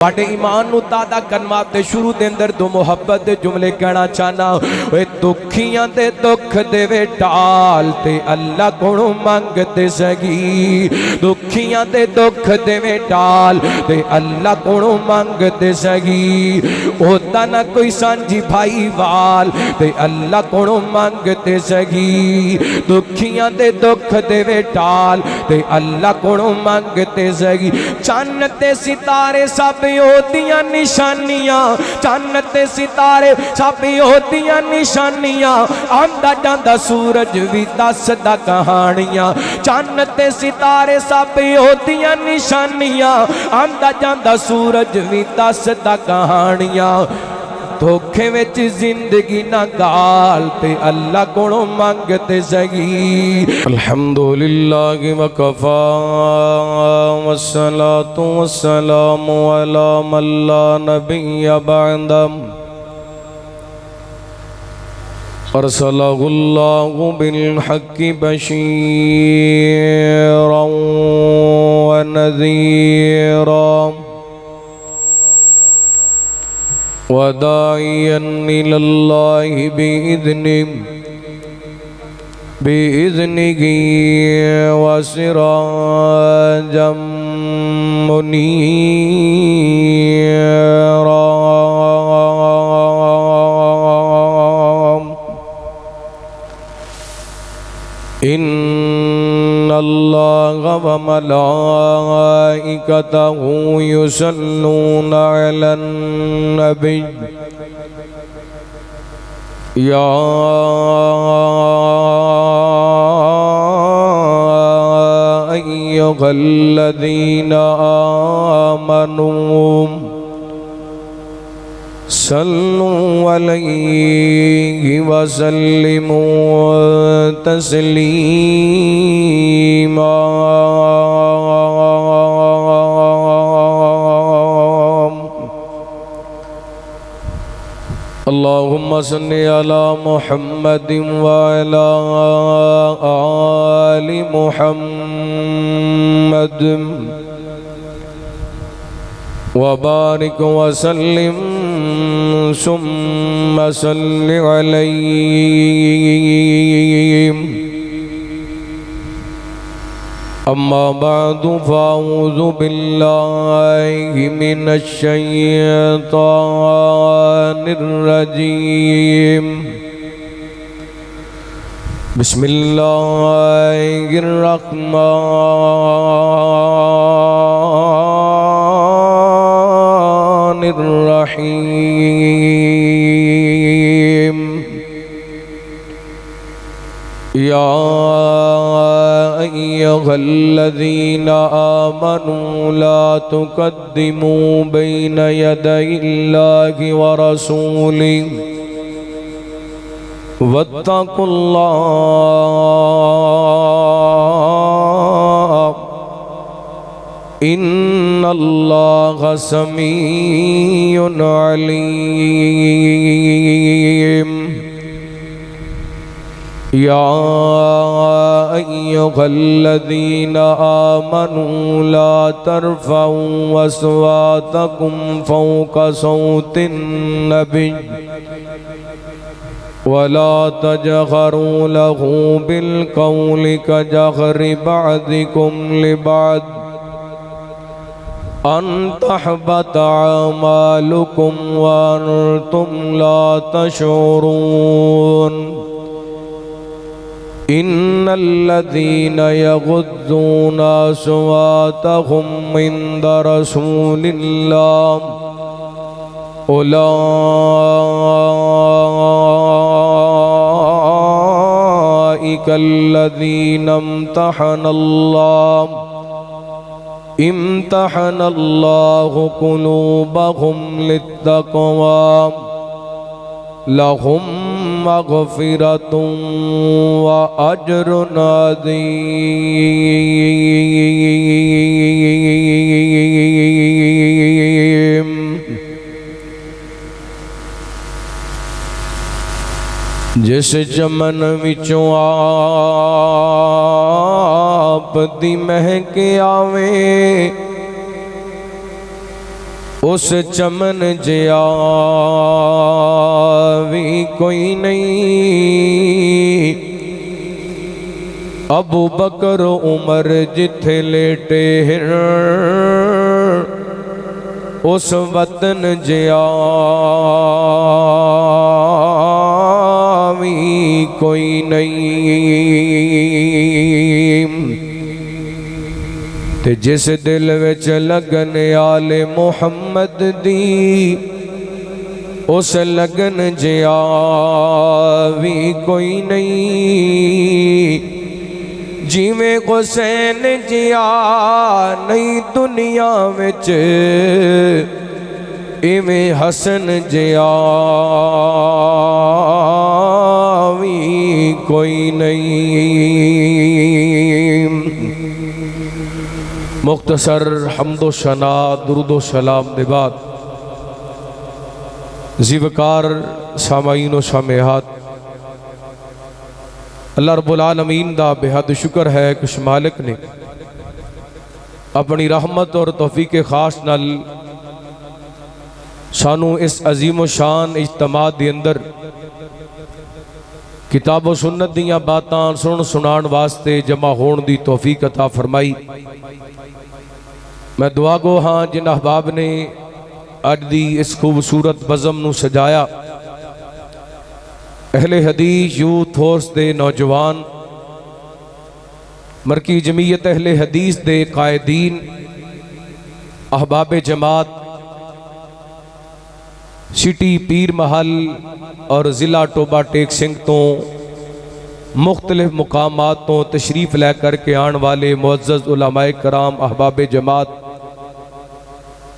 बाटे ईमान नू तादा करन वास्ते शुरू दे अंदर दो मुहब्बत दे जुमले कहना चाहना। ओए दुखियां दे दुख देवे टाल ते अल्लाह कोलों मंगते सगी। दुखियां दे दुख देवे टाल ते अल्लाह कोलों मंगते सगी। होता ना कोई सांझी भाई वाल ते अल्लाह कोलों मंगते सगी। दुखियां दे दुख देवे टाल ते अल्लाह कोलों मंगते सगी। चन्न ते सितारे सब होदियां निशानियां, चन्न ते सितारे सब होदियां निशानियां। आंदा जांदा सूरज भी दसदा कहानियां। चन्न ते सितारे सब होदियां निशानियां। आंदा जांदा सूरज भी दसदा कहानियां। धोखे विच जिंदगी ना गाल ते अल्लाह कोलों मंगते सगी। अल्हम्दुलिल्लाह वकफा वस्सलातु वस्सलामु अला मन ला नबिय्य बअदह अरसलहुल्लाहु बिल हक्कि बशीरन व नज़ीरा वदाइयन इलल्लाहि बिइज़्निही वसिराजम मुनीरा। इन्नल्लाहा व मलाइकतहु युसल्लूना अलन नबी या अय्युहल्लज़ीना आमनू सल्लु अलैहि वसल्लिमू तस्लीमा। अल्लाहुम्मा सल्लि अला मुहम्मदिन व अला आलि मुहम्मद वबारिक वसल्लिम सुम्मा सल्लि अलैहि। अम्मा बअदु फ़अऊज़ु बिल्लाहि मिनश शैतानिर रजीम। बिस्मिल्लाहिर रहमानिर रहीम। या अय्युहल्लज़ीना आमनू ला तुक़द्दिमू बैन यदयिल्लाहि व रसूलिही वत्तक़ुल्लाह इन्नल्लाहा समीउन अलीम। या अय्युहल्लज़ीना आमनू ला तरफ़ऊ अस्वातकुम फ़ौक़ सौतिन नबी वला तजहरू लहू बिलक़ौलि कजहरि बअदिकुम लिबअद अन तहबत अमालुकुम व अंतुम ला तशऊरून। इन्नल्लज़ीना यग़ुद्दूना अस्वातहुम इंद रसूलिल्लाह उलाइका अल्लज़ीना इम्तहनल्लाहु क़ुलूबहुम लित्तक़वा लहुम मग़फ़िरतुन व अज्रुन अज़ीम। जिस चमन विचों आप दी महक आवे उस चमन जिया भी कोई नहीं। अबू बकर उमर जिथे लेटे हैं उस वतन जिया भी कोई नहीं। ते जिस दिल विच लगन आले मुहम्मद दी उस लगन जिया भी कोई नहीं। जिमें हुसैन जिया नहीं दुनिया विच इवें हसन जिया भी कोई नहीं। मुख्तसर हम्दो शना दुरूदो सलाम दे बाद ज़िवकार सामाईन व सामेहात अल्लाह रब्बुल आलमीन दा बेहद शुक्र है कि उस मालिक ने अपनी रहमत और तौफीक खास नाल सानू इस अजीम शान इज्तिमा दे अंदर किताब व सुन्नत दियां बातां सुन सुनाण वास्ते जमा होण दी तौफीक अता फरमाई। मैं दुआ गो हाँ जिन अहबाब ने अज दी इस खूबसूरत बज़म नू सजाया, अहले हदीस यूथ फोर्स दे नौजवान, मरकी जमीयत अहले हदीस दे कायदीन, अहबाब जमात, सिटी पीर महल और ज़िला टोबा टेक सिंह तो मुख्तलिफ मुकामात तो तशरीफ़ लै करके आने वाले मुअज़्ज़ज़ उलमाए कराम अहबाब जमात,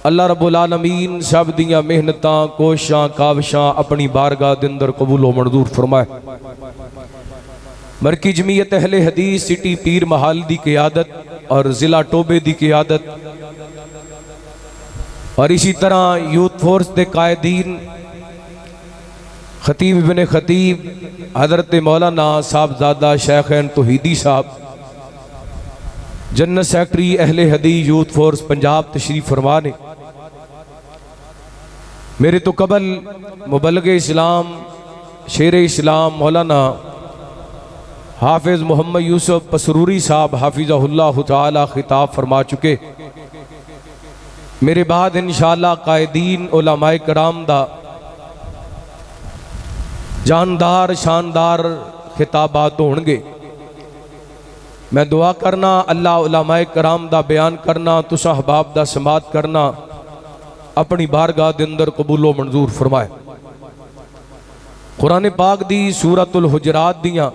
अल्लाह रब्बुल आलमीन सब दियां मेहनतां कोशिशां काविशां अपनी बारगाह दे अंदर कबूल व मंजूर फरमाए। मरकी जमीयत अहले हदीस सिटी पीर महल दी क़ियादत और ज़िला टोबे दी क़ियादत और इसी तरह यूथ फोर्स दे कायदीन खतीब इब्न खतीब हज़रत मौलाना साहबजादा शेखैन तौहीदी साहब जन्नत सेक्रेटरी अहले हदीस यूथ फोर्स पंजाब तशरीफ फरमा ने मेरे तो कबल मुबल्लिग़ इस्लाम शेर इस्लाम मौलाना हाफिज़ मोहम्मद यूसुफ पसरूरी साहब हाफिज़हुल्लाह ताला खिताब फरमा चुके। मेरे बाद इंशाअल्लाह कायदीन उलमाए कराम दा जानदार शानदार खिताबात होंगे। मैं दुआ करना अल्लाह उलमाए कराम दा बयान करना तुस अहबाब दा समात करना अपनी बारगाह दे अंदर कबूलो मंजूर फरमाए। कुरान पाक दी सूरतुल हुजरात दियां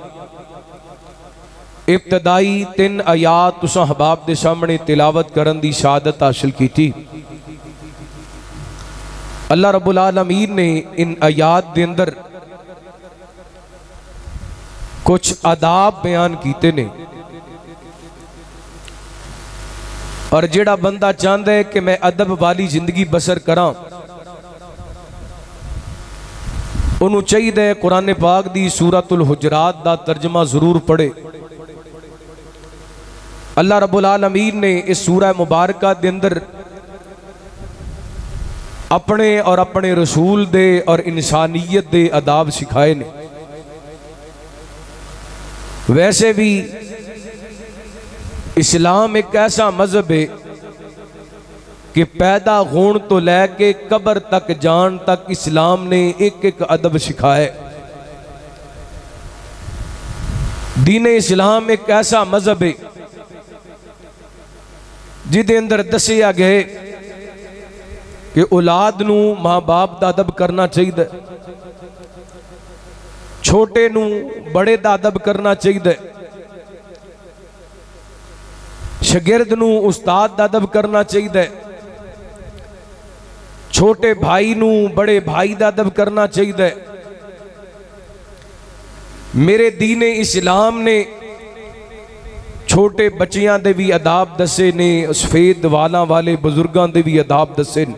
इब्तदाई 3 आयात तुस अहबाब दे सामने तिलावत करन दी शहादत हासिल की थी। अल्लाह रब्बुल आलमीन ने इन आयात दे अंदर कुछ आदाब बयान कीते ने और जेड़ा बंदा चाहता है कि मैं अदब वाली जिंदगी बसर करा उन्होंने चाहिए कुरान पाक दी सूरतुल हुजरात दा तर्जमा जरूर पढ़े। अल्लाह रब्बुल आलमीन ने इस सूरह मुबारका दे अंदर अपने और अपने रसूल दे और इंसानियत दे आदाब सिखाए ने। वैसे भी इस्लाम एक ऐसा मजहब है कि पैदा होने तो लैके कब्र तक जान तक इस्लाम ने एक एक अदब सिखाए। दीन इस्लाम एक ऐसा मजहब है जिदे अंदर दसिया गए कि औलाद नू मां बाप दा अदब करना चाहिए, छोटे नू बड़े दा अदब करना चाहिए, शगिर्द नू उस्ताद दा अदब करना चाहिए, छोटे भाई नू बड़े भाई दा अदब करना चाहिए। मेरे दीन इस्लाम ने छोटे बच्चियां दे भी अदाब दसे ने, सफेद वाला वाले बुजुर्गों दे भी अदाब दसे ने।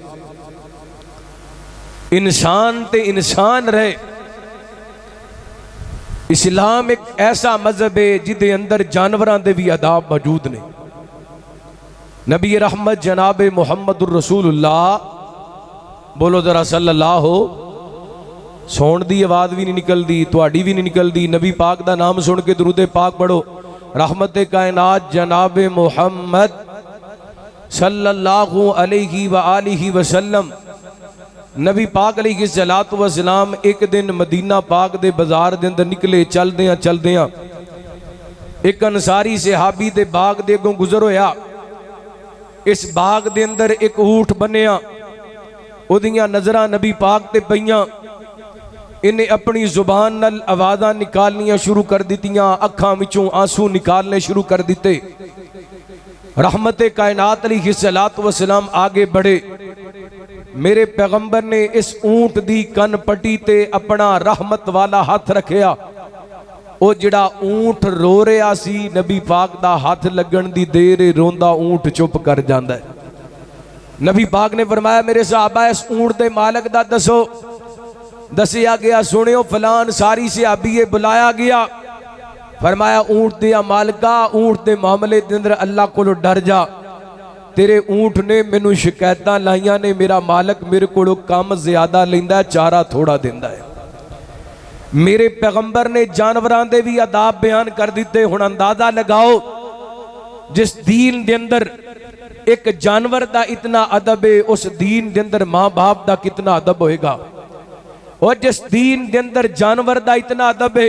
इंसान ते इंसान रहे। इस्लाम एक ऐसा मजहब है जिदे अंदर जानवरां दे भी अदाब मौजूद ने। नबी रहमत जनाब मुहम्मदुर रसूलुल्लाह बोलो जरा सल्लल्लाहु। सौण दी आवाज़ भी नहीं निकलती, तुहाडी भी नहीं निकलती। नबी पाक दा नाम सुन के दुरूद पाक पढ़ो। रहमत कायनात जनाब मुहम्मद सल्लल्लाहु अलैहि व आलिहि वसल्लम। नबी पाक अलैहि सलातो व सलाम एक दिन मदीना पाक दे बाजार दे अंदर निकले। चलदियां एक अंसारी सहाबी दे बाग दे अगों गुजर होया। इस बाग दे अंदर एक ऊठ बनिया, उहदियां नज़रां नबी पाक ते पईयां। इन्हें अपनी जुबान नाल आवाज़ां निकालनियां शुरू कर दित्तियां, अखां विचों आंसू निकालने शुरू कर दिते। रहमत कायनात अलैहि सलातो व सलाम आगे बढ़े। मेरे पैगंबर ने इस ऊंट दी कन पट्टी ते अपना रहमत वाला हाथ रखिया। वो जिहड़ा ऊंट रो रहा सी, नबी पाक दा हाथ लगन दी देर रोंदा ऊंट चुप कर जांदा है। नबी पाक ने फरमाया मेरे सहाबा इस ऊंट दे मालक दा दसो। दसिया गया, सुनियो फलान सारी सहाबी बुलाया गया। फरमाया ऊंट दिया मालका, ऊंट दे मामले दे अंदर अल्लाह कोलों डर जा। तेरे ऊंट ने मैनू शिकायतां लाइयां ने, मेरा मालक मेरे कोलों काम ज्यादा लैंदा, चारा थोड़ा दिंदा है। मेरे पैगंबर ने जानवरां दे भी अदाब बयान कर दिते। हुण अंदाजा लगाओ, जिस दीन दे अंदर एक जानवर दा इतना अदब है, उस दीन दे अंदर मां बाप दा कितना अदब होएगा। और जिस दीन दे अंदर जानवर दा इतना अदब है,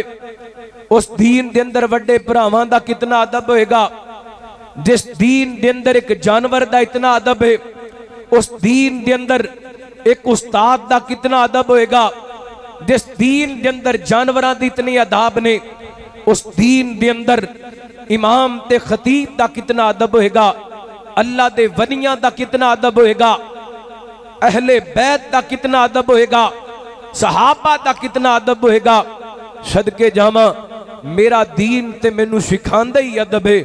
उस दीन दे अंदर वड्डे भरावां दा कितना अदब होएगा। जिस दीन दे अंदर एक जानवर दा इतना अदब है, उस दीन दे अंदर एक उस्ताद दा कितना अदब होएगा। जिस दीन दे अंदर जानवरां दी इतनी अदाब ने, उस दीन दे अंदर इमाम ते खतीब दा कितना अदब होएगा। अल्लाह दे वलियां दा कितना अदब होएगा। अहले बैत दा कितना अदब होएगा। सहाबा दा कितना अदब होएगा। सदके जावा, मेरा दीन ते मैनू सिखांदा ही अदब है।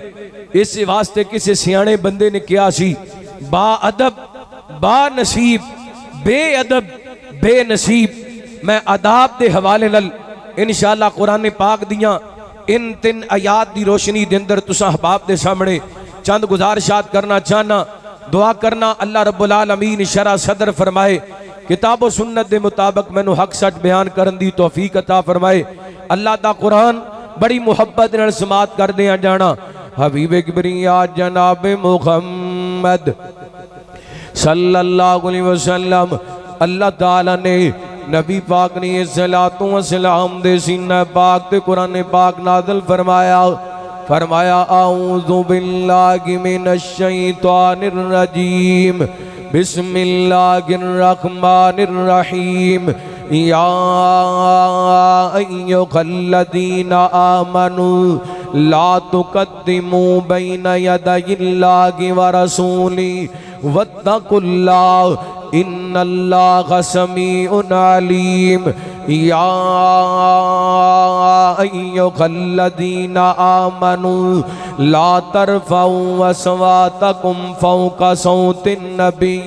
इस वास्ते किसी सियाणे बंदे ने कहा सी, बा अदब बा नसीब, बेअदब बेनसीब। मैं अदाब के हवाले नाल इंशाअल्लाह कुरान पाक दियां इन 3 आयात की रोशनी के अंदर तुसां अहबाब के सामने चंद गुजारिशात करना चाहना। दुआ करना अल्लाह रब्बुल आलमीन शरा सदर फरमाए, किताब सुन्नत के मुताबिक मैनू हक सच बयान करने की तौफीक अता फरमाए। अल्लाह दा कुरान बड़ी मुहब्बत नाल समात करदे जाना। हबीब किबरिया जनाब मुहम्मद सल्लल्लाहु अलैहि वसल्लम, अल्लाह ताला ने नबी पाक ने सलातो व सलाम दे सीना पाक ते कुरान पाक नाज़िल फरमाया। फरमाया आऊज़ु बिल्लाहि मिनश शैतानिर रजीम, बिस्मिल्लाहिर रहमानिर रहीम। या अय्युहल्लज़ीना आमनू ला तुक़द्दिमू बैना यदयिल्लाहि व रसूली वत्तकुल्लाह इन्नल्लाह समीउन अलीम। या अय्युहल्लज़ीना आमनू ला तरफ़ऊ अस्वातकुम फ़ौक़ा सौतिन नबी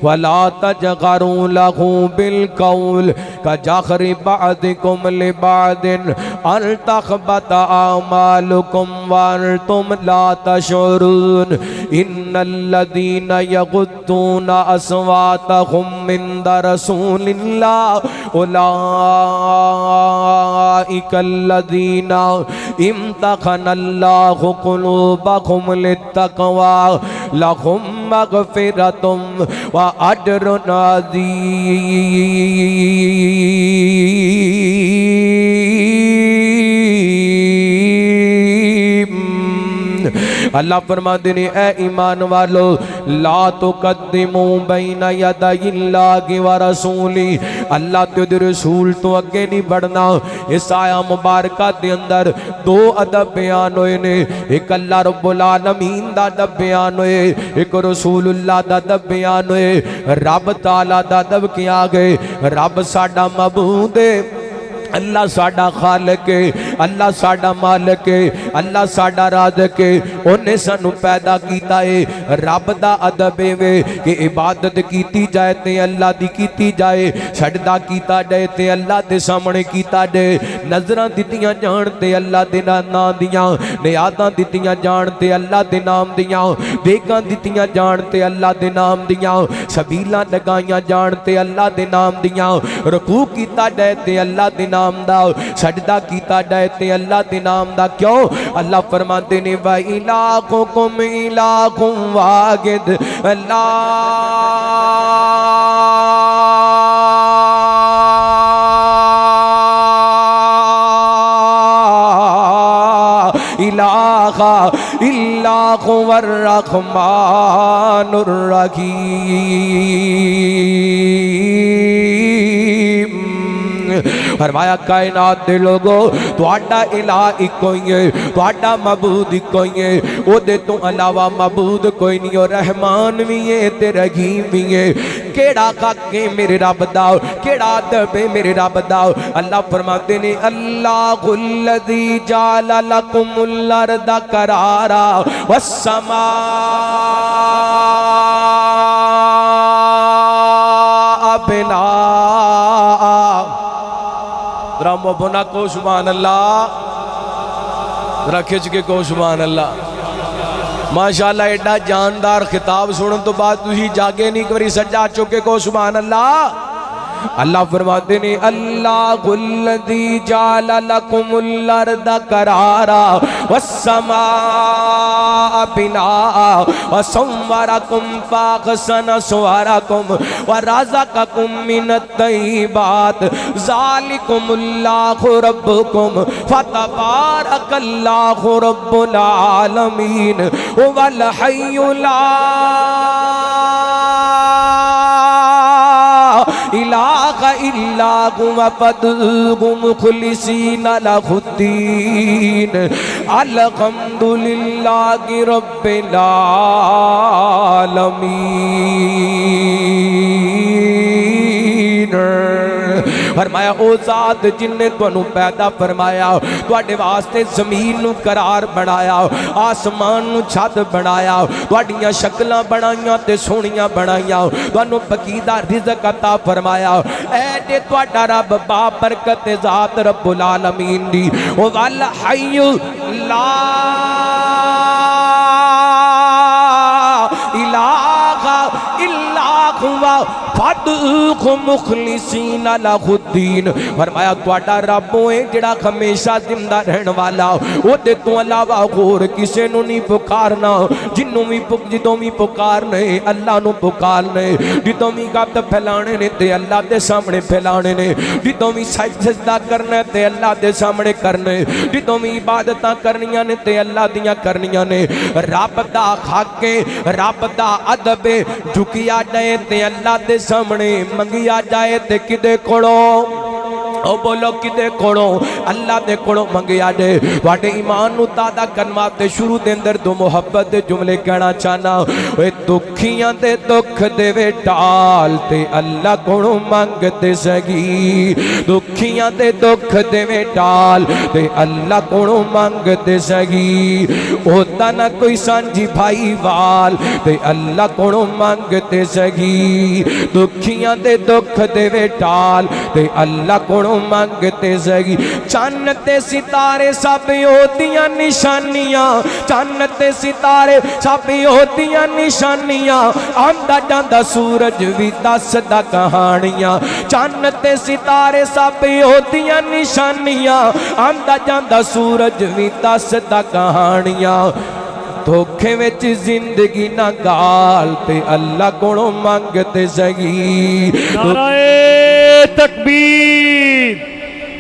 व ला तजगरू लहू बिलक़ौल कजहरि बअदिकुम लिबअदिन अन तख़बत आमालुकुम व अंतुम ला तशउरून। इन्नल्लज़ीना यग़ुद्दूना अस्वातहुम इंदा रसूलिल्लाह उलाइकल्लज़ीना इम्तहनल्लाहु क़ुलूबहुम लित्तक़वा लहुम मग़फ़िरतुम व अज्रुन अज़ीम। अल्लाह फरमाते ने ए ईमान वालो, ला तुक़द्दिमू बैना यदयिल्लाहि व रसूली, अल्लाह ते रसूल तो अगे नहीं बढ़ना। इस आया मुबारका दे अंदर 2 अदब बयान होए ने। एक अल्लाह रब्बुल आलमीन दा अदब बयान होए, एक रसूलुल्लाह दा अदब बयान होए। रब ताला दा अदब किया गए। रब साडा मबूद है, अल्लाह साडा खालिक है। अल्लाह साडा मालिक है, अल्लाह साडा राज़िक है। उन्हें सानू पैदा कीता है। रब दा अदब वे कि इबादत कीती जाए ते अल्लाह दी कीती जाए, सजदा कीता जाए ते अल्लाह दे सामने कीता जाए, नजरां दित्तियां जाण ते अल्लाह दे नाम दियां, नियाज़ां दित्तियां जाण ते अल्लाह दे नाम दियां, देगां दित्तियां जाण ते अल्लाह दे नाम दियां, सबीलां लगाइयां जाण ते अल्लाह दे नाम दियां, रुकू कीता जाए ते अल्लाह दे नाम दा, सजदा कीता जाए ते अल्लाह दे नाम दा। क्यों? अल्लाह फरमाते ने वा इलाहुकुम इलाहुम वाहिद, अल्लाह इलाहा इल्ला हुवर रहमानुर रहीम। फरमाया कायनात दे लोगो तुहाडा इलाह इको ही है, तुहाडा मबूद इको ही है, ओदे तो अलावा मबूद कोई नहीं। और रहमान भी है ते रहीम भी है। केड़ा हक है मेरे रब दा, केड़ा अदब है मेरे रब दा। अल्लाह फरमाते ने अल्लाहुल्लज़ी जाल लकुमुल अर्द करारा वस्समा बिना रामो बुना को सुभान अल्लाह, जरा खिंच के को सुभान अल्लाह। माशाअल्लाह एडा जानदार खिताब सुनने तो बाद तुसी जागे नहीं, एक बारी सज्जा चुके को सुभान अल्लाह। अल्लाह फरमाते ने अल्लाहुल्लज़ी जाल लकुमुल अर्द करारा वस्समा बिना वसव्वरकुम फाहसन सुवरकुम वरज़क़कुम मिनत तय्यिबात ज़ालिकुमुल्लाहु रब्बुकुम फतबारकल्लाहु रब्बुल आलमीन वल हय्युल ला इलाहा इल्ला हुवा फद'ूहु मुखलिसीना लहुद्दीन अल्हम्दुलिल्लाहि रब्बिल आलमीन। फरमाया ओ जात जिन्ने तुहानू पैदा फरमाया, तुहाडे वास्ते जमीन नू करार बनाया, आसमान नू छत बनाया, तुहाडियां शक्लां बनाईयां ते सोहणियां बनाईयां, तुहानू पकीदा रिज़्क अता फरमाया। ऐ जे तुहाडा रब बाबरकत ज़ात रब्बुल आलमीन दी ओ वल हय्यु ला इलाहा इल्ला हुवा फद'ूहु मुखलिसीना लहुद्दीन। फरमाया तुहाडा रब है जिहड़ा हमेशा जिंदा रहने वाला, ओदे तो अलावा होर किसे नू नहीं पुकारना। जिन्नू भी जदों भी पुकारने अल्लाह नू पुकारने, जदों भी गत फैलाने ने ते अल्लाह दे सामने फैलाने ने, जदों भी सजदा करना ते अल्लाह दे सामने करने, जदों भी इबादतां करनियां ने ते अल्लाह दियां करनियां ने। रब दा हक है, रब दा अदब है, झुकिया जाए ते अल्लाह दे सामने, मंगिया जाए ते किदे कोलों, ओ बोलो किदे कोलों? अल्लाह दे कोलों मंगिया जाए। तुहाडे ईमान नू ताज़ा करन वास्ते शुरू दे अंदर दो मुहब्बत दे जुमले कहना चाहना। ओए दुखियां दे दुख देवे टाल ते अल्लाह कोलों मंगदे सगी, दुखियां दे दुख देवे टाल ते अल्लाह कोलों मंगदे सगी। ओदा ना कोई सांझी भाई वाल ते अल्लाह कोलों मंगदे सगी, दुखियां दे दुख देवे टाल ते अल्लाह कोलों मंगते सगी। चन्न ते सितारे सब ओदियां निशानियां, चन्न ते सितारे सब ओदियां निशानियां, आंदा जांदा सूरज भी दसदा कहानियां। चन्न ते सितारे सब ओदियां निशानियां, आंदा जांदा सूरज भी दसदा कहानियां। धोखे विच जिंदगी ना गाल ते अल्लाह कोलों मंगते सगी। नाराए तकबीर,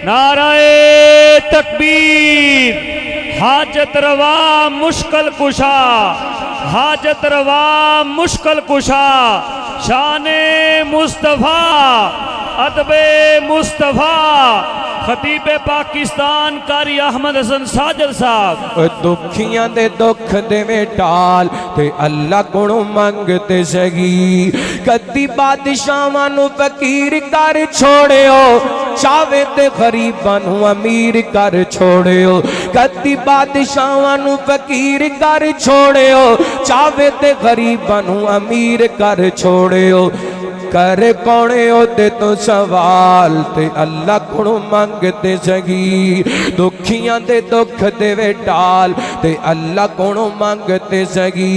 नाराए तकबीर। हाजत रवा मुश्किल कुशा, हाजत रवा मुश्किल कुशा, शाने मुस्तफ़ा अदबे मुस्तफ़ा। खतीबे पाकिस्तान कारी अहमद हसन साजद साहब। दुखियां दे दुख देवे टाल ते अल्लाह कोलों मंगते सगी। कदी बादशाहां नू फकीर कर छोड़ियो, चावे ते गरीबां नू अमीर कर छोड़ियो, कदी बादशाहां नू फकीर कर छोड़ियो, चावे ते गरीबां नू अमीर कर छोड़ियो। कर कौने ओदे तो सवाल ते अल्लाह कोलों मंगते सगी, दुखियां दे दुख देवे टाल ते अल्लाह कोलों मंगते सगी।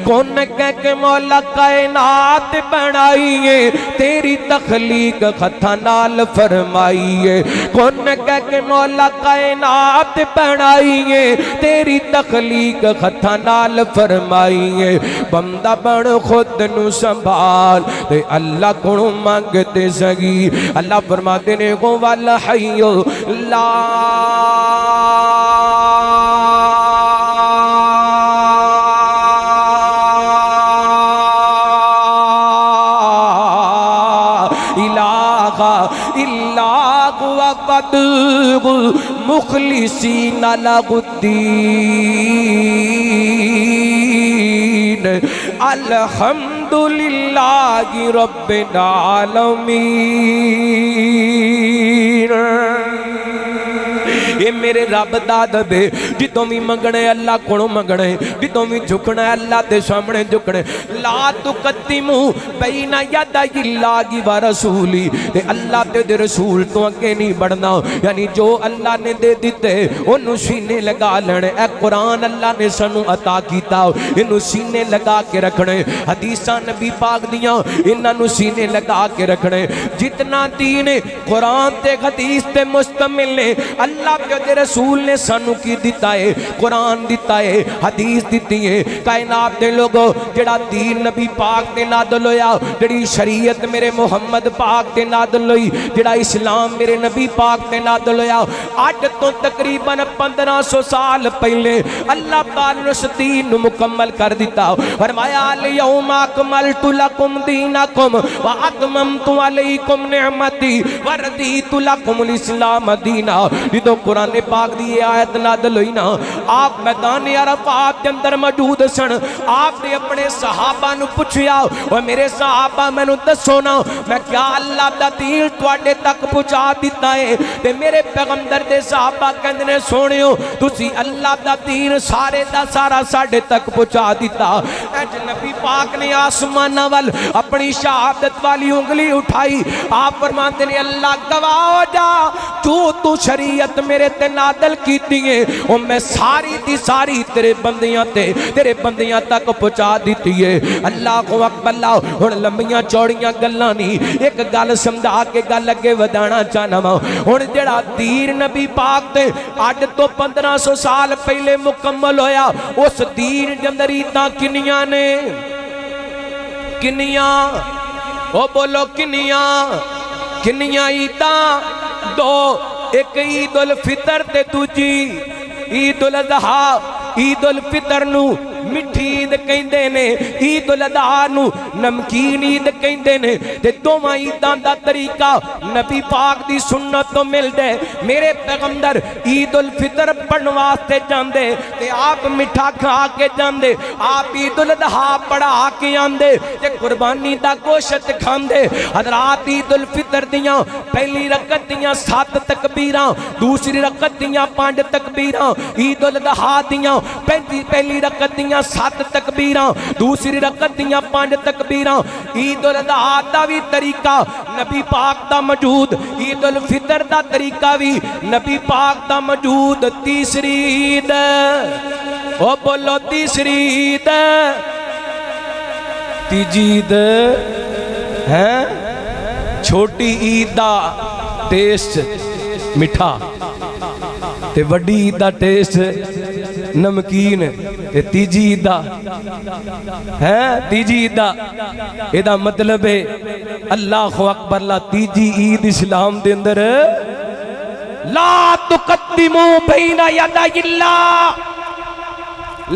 कौन कह के मौला कायनात बनाई है, तेरी तखलीक हथा नाल फरमाई है। कौन कह के मौला कायनात बनाई है, तेरी तखलीक हथा नाल फरमाई है। बंदा बन खुद नू संभाल ते अल्लाह कोलों मंगते सगी। अल्लाह फरमाते ने को वल हय्यो ला इलाहा इल्ला हुवा फदहुल मुखलिसीना लहुद्दीन अल्हम्दुलिल्लाहि रब्बिल आलमीन। ये मेरे रब दा दबे, जितों भी मंगने अल्लाह कोलों मंगने, जितों भी झुकना अल्लाह दे सामने झुकने। ला तुकद्दिमू बैना यदाइल्लाहि व रसूली, ते अल्लाह ते रसूल तो अगे नहीं बढ़ना, यानी जो अल्लाह ने दे दिते ओनू सीने लगा लेने। ए कुरान अल्लाह ने सानू अता कीता, इनू सीने लगा के रखने। हदीसां नबी पाक दियां इन्हां नू सीने लगा के रखने। जितना दीन कुरान ते हदीस ते मुस्तमिल ने, अल्लाह दे रसूल ने सानू की दिता है, कुरान दिता है, हदीस दिती है। कायनात दे लोगो जेड़ा दीन नबी पाक ते नाज़िल होया, जेड़ी शरीयत मेरे मुहम्मद पाक ते नाज़िल हुई, जेड़ा इस्लाम मेरे नबी पाक ते नाज़िल होया, अज तो तकरीबन 1500 साल पहले अल्लाह पाक ने उस दीन नू मुकम्मल कर दिता। फरमाया अल यौमा अकमलतु लकुम दीनकुम व अतममतु अलैकुम निअमती व रदीतु लकुमुल इस्लाम दीना। जो कुरान पाक दी आयत नाज़िल हुई ना, आप मैदान अरफात के अंदर मौजूद सन। आपने अपने सहाबा नू पूछया, और मेरे सहाबा मैनू दसो ना, मैं क्या अल्लाह दा दीन तुहाडे तक पहुंचा दिता है? ते मेरे पैगंबर दे सहाबा कहंदे ने सोहणियो तुसी अल्लाह दा दीन सारे दा सारा साडे तक पहुंचा दिता। अज नबी पाक ने आसमाना वल अपनी शहादत वाली उंगली उठाई। आप फरमाते ने अल्लाह गवाह हो जा, जो तू शरीयत मेरे ते नादल कीती है ओ मैं सारी दी सारी तेरे बंदियां तक पहुंचा दी है। अल्लाह को अकबल्ला। हुण लंबियां चौड़ियां गल्लां नहीं, एक गल समझा के गल अगे वधाना चाहना वा। हुण जेड़ा दीन नबी पाक ते अज तो 1500 साल पहले मुकम्मल होया, उस दीन दे अंदर ईदां किन्नियां ने? किन्नियां? ओ बोलो किन्नियां? किन्नियां ईदां? दो। एक ईद उल फितर ते दूजी ईद उल अज़हा। ईद उल फितर नू मिठी ईद कहंदे ने, ईद उल अज़हा नू नमकीन ईद कहंदे ने। ते दोवां ईदां दा तरीका नबी पाक दी सुन्नत तो मिलदा है। मेरे पैगंबर ईद उल फितर पढ़न वास्ते जांदे ते आप मिठा खा के जांदे, आप ईद उल अज़हा पढ़ा के आंदे ते कुर्बानी दा गोश्त खांदे। हज़रात ईद उल फितर दियां पहली रकत दियां 7 तकबीरां, दूसरी रकत दियां 5 तकबीरां। ईद उल अज़हा दियां पहली रकत दियां 7 तकबीरां, दूसरी रकत दियां 5 तकबीरां। ईद उल अज़हा दा भी तरीका नबी पाक दा मौजूद, ईद उल फितर दा तरीका भी नबी पाक दा मौजूद। तीसरी ईद, ओ बोलो तीसरी ईद, तीजी ईद है छोटी ईद दा टेस्ट मिठा ते वड्डी ईद दा टेस्ट नमकीन। ते तीजी ईद है, तीजी ईद एदा मतलब है अल्लाह अकबर ला। तीजी ईद इस्लाम दे अंदर ला तुकद्दिमू बैना यदाइल्लाह,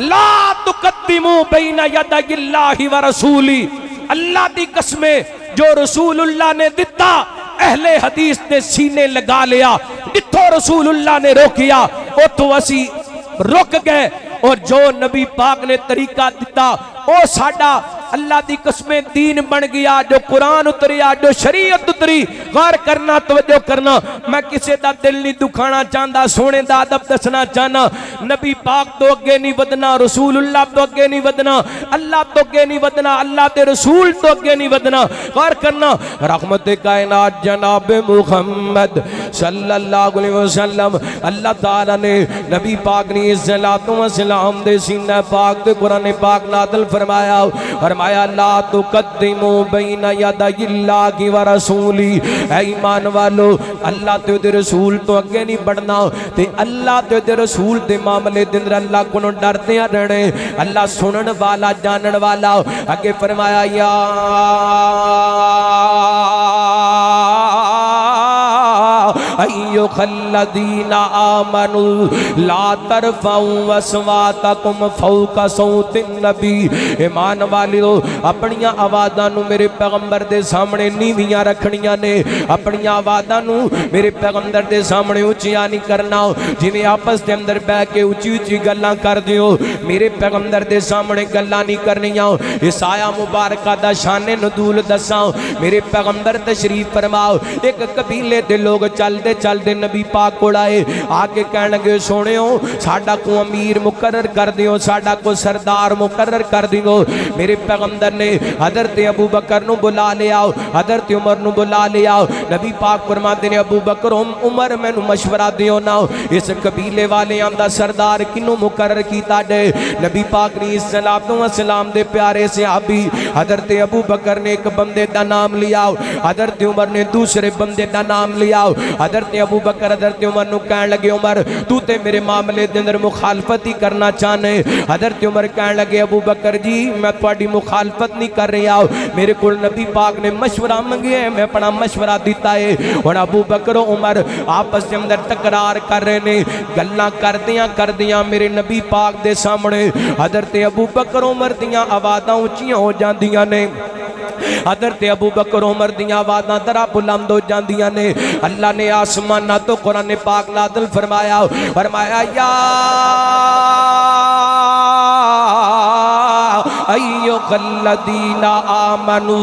ला तुकद्दिमू बैना यदाइल्लाहि व रसूली। अल्लाह दी कसमें जो रसूलुल्लाह ने दिता अहले हदीस ने सीने लगा लिया। जिथों रसूलुल्लाह ने रोकिया उथों असी रुक गए, और जो नबी पाक ने तरीका दिता ओ साडा अल्लाह दी कसमें दीन बन गया, जो कुरान उतरिया, जो शरीयत उतरी। गौर करना, तवज्जो करना, मैं किसी दा दिल नहीं दुखाना चाहता, सोने दा अदब दसना चाहना। नबी पाक तो अगे नहीं वधना, रसूलुल्लाह तो अगे नहीं वधना, अल्लाह तो अगे नहीं वधना, अल्लाह के रसूल तो अगे नहीं वधना। गौर करना, रहमत कायनात जनाब मुहम्मद सल्लल्लाहु अलैहि वसल्लम, अल्लाह ताला ने नबी पाक ने सल्लल्लाहु अलैहि वसल्लम दे सीना पाक ते कुरान पाक नाज़िल फरमाया, फरमाया ला तुक़द्दिमू बैना यदाइल्लाहि व रसूली। ऐ ईमान वालो, अल्लाह ते उहदे रसूल तो अगे नहीं बढ़ना, ते अल्लाह ते उहदे रसूल दे मामले दे अंदर अल्लाह कोलों डरदे रहने। अल्लाह सुनन वाला, जानन वाला। अगे फरमाया या अय्युहल्लज़ीना आमनू ला तरफ़ऊ अस्वातकुम फ़ौक़ा सौतिन नबी। ईमान वालियो, अपनियां आवाज़ां नूं मेरे पैगंबर दे सामने नीवियां रखनियां ने, अपनियां आवाज़ां नूं मेरे पैगंबर दे सामने उच्चियां नहीं करना। जिवें आपस दे अंदर बैठ के उच्ची उच्ची गल्लां करदे हो, मेरे पैगंबर दे सामने गल्लां नहीं करनियां। इस आया मुबारका दा शाने नज़ूल दसां। मेरे पैगंबर तशरीफ फरमाओ, एक कबीले दे लोग चलदे चलदे नबी पाक कोल आए, आके कहण लगे सोहणियो साडा को अमीर मुकर्रर कर दियो, साडा को सरदार मुकर्रर कर दियो। मेरे पैगंबर ने हजरत अबू बकर नूं बुला लिया, हजरत उमर नूं बुला लिया। नबी पाक फरमाते ने अबू बकर उमर मैनू मशवरा दियो ना, इस कबीले वालियां दा सरदार किनू मुकर्रर कीता जाए। नबी पाक ने सल्लल्लाहु अलैहि वसल्लम दे प्यारे सहाबी हजरत अबू बकर ने एक बंदे दा नाम लिया, हजरत उमर ने दूसरे बंदे दा नाम लिया। हजरत अबू बकर हजरत उमर नूं कहण लगे, उमर तू ते मेरे मामले दे अंदर मुखालफत ही करना चाहने। हजरत उमर कहण लगे, अबू बकर जी मैं तुहाडी मुखालफत नहीं कर रहा, मेरे कोल नबी पाक ने मशवरा मंगे है, मैं अपना मशवरा दिता है। हुण अबू बकर उमर आपस के अंदर तकरार कर रहे ने, गल्लां करदियां करदियां मेरे नबी पाक दे सामने हजरत अबू बकर उमर दियां आवाज़ां उच्चियां हो जांदियां ने। हजरत अबू बकर उमर दियां आवाज़ां दरा बुलंद हो जांदियां ने। अल्लाह ने आसमाना तो कुरान पाक नाज़िल फरमाया, फरमाया या अय्युहल्लज़ीना आमनू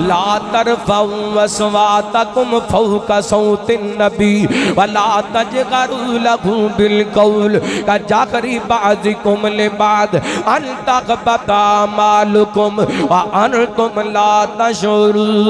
ला तरफ़ऊ अस्वातकुम फ़ौक़ा सौतिन नबी व ला तजगरू लहू बिलक़ौल कजहरी बाज़िकुम लिबाज़ अन तग़बता अमालुकुम व अनतुम ला तशऊरून।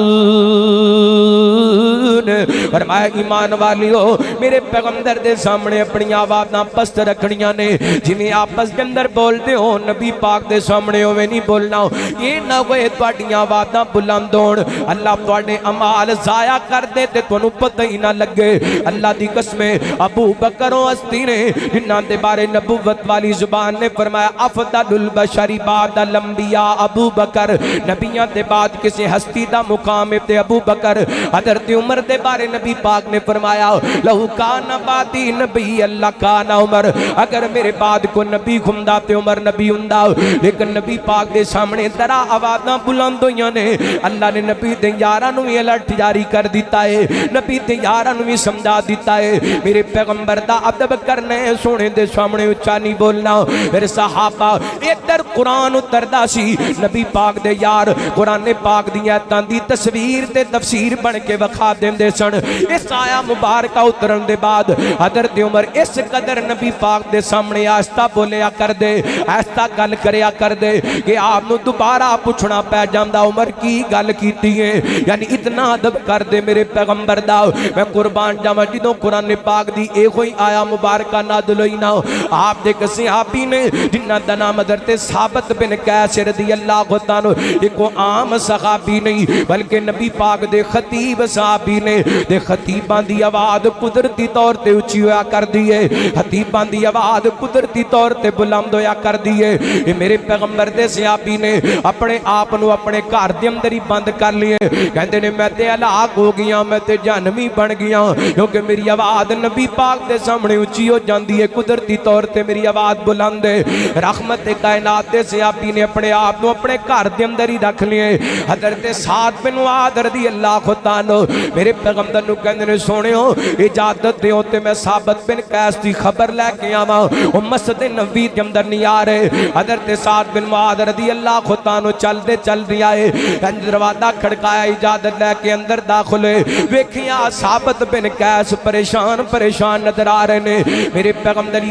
फरमाया ईमान वालियो, मेरे पैगंबर दे सामने अपनी आवाज़ां पस्त रखनियां ने, जिवें आपस के अंदर बोलते हो नबी पाक दे सामने उवें नहीं बोलना। ये ना होए तुहाडियां आवाज़ां बुलंद होण, अल्लाह तुहाडे अमाल ज़ाया कर दे ते तुहानूं पता ही ना लगे। अल्लाह दी कसमें अबू बकर हस्ती ने जिन्हां दे बारे नबुवत वाली जुबान ने फरमाया अफदलुल बशरी बादल अंबिया अबू बकर, नबियां दे बाद किसी हस्ती दा मुकाम ते अबू बकर। हजरत उमर दे बारे नबी पाक ने फरमाया लहू काना बादी नबी अल्लाह काना उमर, अगर मेरे बाद को नबी हुंदा ते उमर नबी हुंदा। लेकिन नबी पाक दे सामने दरा आवाज़ां बुलंद होईयां ने। अल्लाह ने नबी दे यारां नूं भी अलर्ट जारी कर दिता है, नबी दे यारां नूं भी समझा दिता है मेरे पैगंबर दा अदब करना है, सोने दे सामने उच्चा नहीं बोलना। फिर सहाबा इधर कुरान उतरदा सी, नबी पाक दे यार कुरान पाक दी आयतां दी तस्वीर ते तफसीर बन के विखा देंदे सन। इस आया मुबारका उतरन दे बाद हजरत उमर इस कदर नबी पाक दे सामने आस्ता बोलिया कर दे, आस्ता गल करया कर दे कि आपनूं दोबारा पुछना पै जांदा उमर की गल कीती है। यानी इतना अदब कर दे मेरे पैगंबर दा, मैं कुर्बान जावां जदों कुरान पाक दी इहो ही आया मुबारका नाज़िल होई ना, आप दे एक सहाबी ने जिन्हां दा नाम हज़रत साबित बिन कैस रज़ियल्लाहु ताला, एक आम सहाबी नहीं बल्कि नबी पाक दे खतीब सहाबी ने। ते खतीबां दी आवाज़ कुदरती तौर ते उच्ची होया करदी है, खतीबां दी आवाज़ कुदरती तौर ते बुलंद होया करदी है। ये मेरे पैगंबर दे सहाबी ने अपने आप नूं अपने घर दे अंदर ही बंद कर लिए, कहंदे ने मैं ते हलाक हो गया, मैं ते जहन्नमी बन गया, क्योंकि मेरी आवाज़ नबी पाक दे सामने उच्ची हो जाती है, कुदरती तौर ते मेरी आवाज़ बुलंद है। रहमत कायनात कायनात दे सहाबी ने अपने आप को अपने घर के अंदर ही रख लिए। हजरत साद बिन मुआद रज़ी अल्लाह ताला मेरे पैगंबर नूं कहंदे ने सोहणियो इजाजत दिओ ते मैं साबित बिन कैस की खबर लैके आवां। वो मस्जिद नबवी के अंदर नहीं आ रहे। हजरत साद बिन मुआद रज़ी अल्लाह ताला चलते चलते आए, दरवाजा खड़काया, इजाजत लैके अंदर दाखिल हुए। वेखिया साबित बिन कैस परेशान परेशान नजर आ रहे ने। मेरे पैगंबर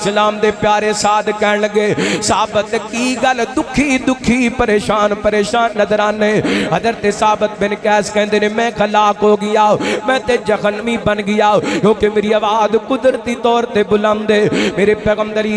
सलाम दे प्यारे साद कहन लगे साबित की गल दुखी दुखी परेशान परेशान नजर आने। हजरत साबित बिन कैस कहते ने मैं खलाक हो गया, मैं ते जख्मी बन गया क्योंकि मेरी आवाज कुदरती तौर ते बुलंद है। मेरे पैगंबर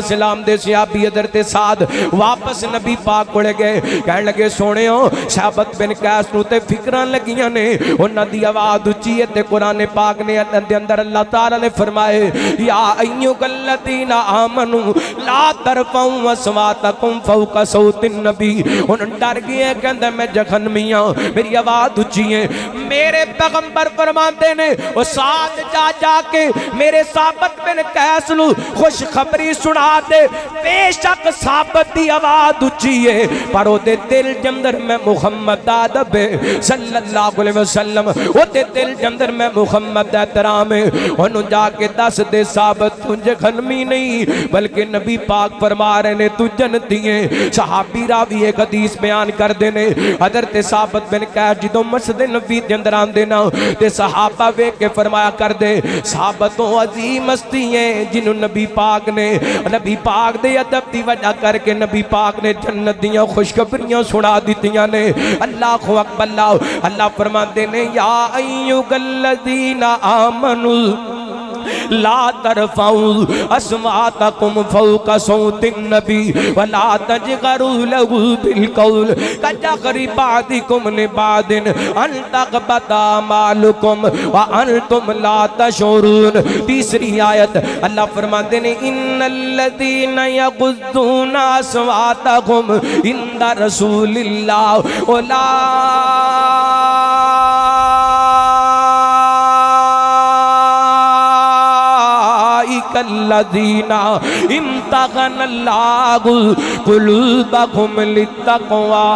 सलाम दे सहाबी हजरत साद वापस नबी पाक कोल गए, कहन लगे सोहणियो साबित बिन कैस नूं ते फिक्रां लगियां ने, उन्हां दी आवाज उच्ची है ते कुरान पाक ने अंदर अल्लाह ताला ने फरमाए या अय्युहल्लज़ीना आमनू ला तरफऊ अस्वातकुम फौका सौतिन नबी। हुण डर गए, कहंदा मैं जख्मी हां, मेरी आवाज उच्ची है। मेरे पैगंबर फरमाते ने ओ साथ जा जाके मेरे साबित बिन कैस नूं खुशखबरी सुना दे। बेशक साबित दी आवाज उच्ची है पर ओदे दिल दे अंदर मैं मुहम्मद दा अदब है सल्लल्लाहु अलैहि वसल्लम, ओदे दिल दे अंदर मैं मुहम्मद दा एहतराम है। ओनू जाके दस दे साबित तू जख्मी नहीं बल्कि नबी पाक फरमा रहे ने तू जन्नती है। सहाबी रावी एक हदीस बयान करते ने हजरत साबित बिन कैस जदों मस्जिद नबवी दे अंदर आंदे ना ते सहाबा वेख के फरमाया करदे साबितों अजीम हस्ती है जिन्हों नबी पाक दे अदब दी वजह करके नबी पाक ने जन्नत दियां खुशखबरियां सुना दित्तियां ने। अल्लाहु अकबर। अल्लाह फरमाते ने या अय्युहल्लज़ीना आमनू ला तरफऊ अस्वातकुम फौका सौतिन नबी वला तजगरू लहू बिल कौल कजगरी बादिकुम लिबादिन अन तकबता मालुकुम व अंतुम ला तशउरून। तीसरी आयत अल्लाह फरमाते ने इन्नल्लज़ीना यगुज़्ज़ूना अस्वातहुम इंदा रसूलिल्लाह वला कल्लज़ीना इम्तहनल्लाहु कुलूबहुम लित्तक़वा।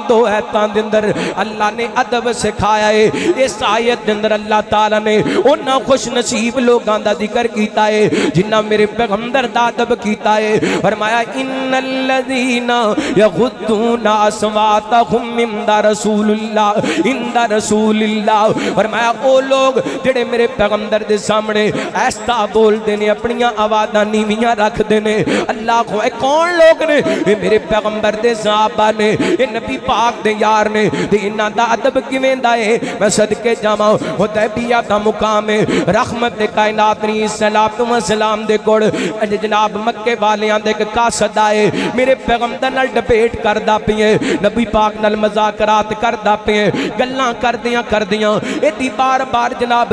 दो आयतां दे अंदर अल्लाह ने अदब सिखाया है। इस आयत के अंदर अल्लाह ताला ने उन्हां खुश नसीब लोगों का जिक्र किया है जिन्हां मेरे पैगंबर दा अदब किया है। फरमाया इन्नल्लज़ीना यगुद्दूना अस्वातहुम इंदा रसूलिल्लाह। फरमाया ओ लोग जेड़े मेरे पैगंबर दे सामने ऐसा बोलते ने अपनियां आवाज़ां नीवियां रखते ने। अल्लाह को कौन लोग ने? ये मेरे पैगंबर दे सहाबा ने, ये नबी पाक दे यार ने। ते इन्हां दा अदब किवें दा है मैं सदके जावां। हुदैबिया दा मुकाम है रहमत दे कायनात नी सलाम दे कोल जनाब मक्के वालियां दे एक कासद आए मेरे पैगंबर नाल डिबेट करदा पिए, नबी पाक नाल मजाकरात करदा पिए, गल्लां करदियां इदी बार-बार जनाब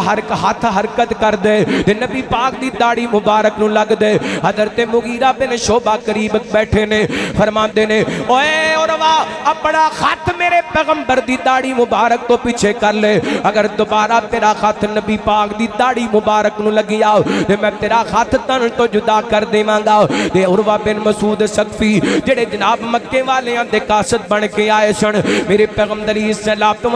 हर हाथ हरकत कर दे ते नबी पाक दी दाढ़ी मुबारक नूं लग दे। हजरत मुगीरा बिन शोबा करीब बैठे ने, फरमांदे ने ओए औरवा अपना हाथ मेरे पैगंबर दी दाढ़ी मुबारक तो पीछे कर ले, अगर दोबारा तेरा हाथ नबी पाक दी दाढ़ी मुबारक नूं लगी आओ ते मैं तेरा हाथ तन तो जुदा कर देवांगा। ते उरवा बिन मसूद सकफी जेड़े जनाब मक्के वालियां दे कासद बन के आए सन मेरे पैगंबर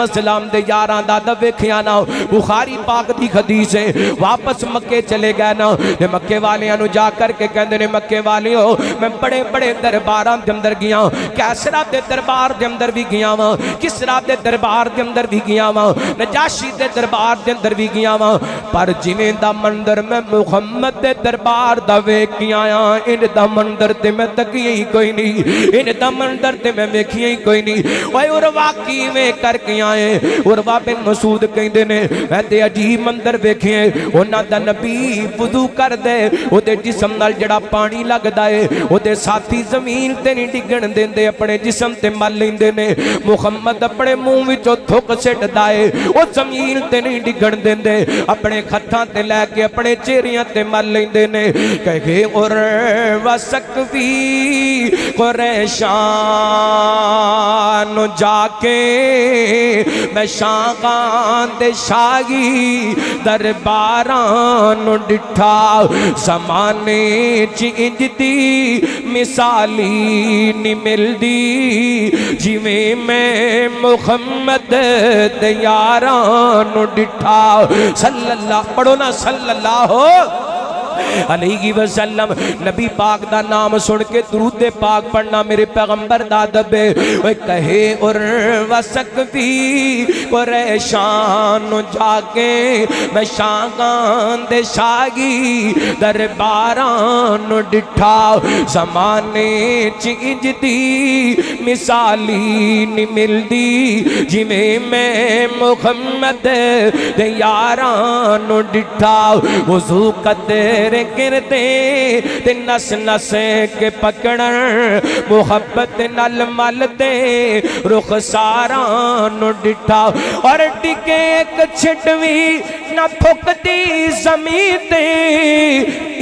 सलाम दे यारां दा अदब वेखिया ना। बुखारी पाक दी हदीस है वापस मक्के चले गए ना ते मक्के वालियां नूं जा करके कहंदे ने मक्के वालियो मैं बड़े बड़े दरबारां दे अंदर गया, कैसरा दे दरबार दे अंदर भी गया वा, किसरा दे दरबार दे अंदर भी गया वा, नजाशी दे दरबार दे अंदर भी गया वा, पर जिवें दा मंदर मैं मुहम्मद दे दरबार दा वेख के आया इन दा मंदर ते मैं तकिया ही कोई नहीं, इन दा मंदर ते मैं वेखिया ही कोई नहीं। ओए उरवा किवें करके आए? उरवा बिन मसूद कहंदे ने मैं ते अजीब मंदर वेखे उन्हां दा नबी वुजू कर दे ओदे जिस्म नाल जड़ा पानी लगदा है ओदे साथी जमीन ते नहीं डिगण देंदे अपने जिस्म ते मल लेंदे ने। मुहम्मद अपने मुंह विचों थुक सिटदा है ओ जमीन ते नहीं डिगण देंदे, अपने हत्थां ते लैके अपने चेहरियां ते मल लेंदे ने। कहे और वसकवी कुरैशान जाके मैं शागां दे शाही दरबारां डिठा ज़माने च इंज दी मिसाली नहीं मिलदी जिवें मैं मुहम्मद दे यारां डिठा सल्लल्लाहु पढ़ो ना सल्लल्लाहु अलैहि वसल्लम। नबी पाक दा नाम सुन के दुरूद पाक पढ़ना मेरे पैगंबर दा अदब है। ओए कहे और वसकवी कुरैशान जाके मैं शागां दे शाही दरबारां डिठा ज़माने च इंज दी मिसाली नहीं मिलदी जिवें मैं मुहम्मद दे यारां डिठा वज़ू कदे गिरते ते नस नस के पकड़ मुहब्बत नल मलते रुख सारा डिठा और टिके एक छिटवी न फुकती जमीन ते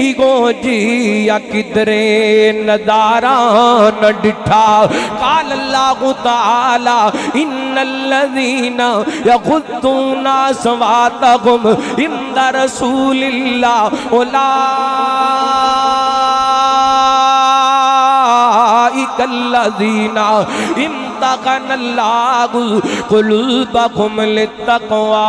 इगो जी या किधरे नदारा न डिठा काल अल्लाह ताला इन्नल्लज़ीना यग़ुद्दूना अस्वातहुम इंदा रसूलिल्लाह उलाइकल्लज़ीना इम्तहनल्लाहु क़ुलूबहुम लित्तक़वा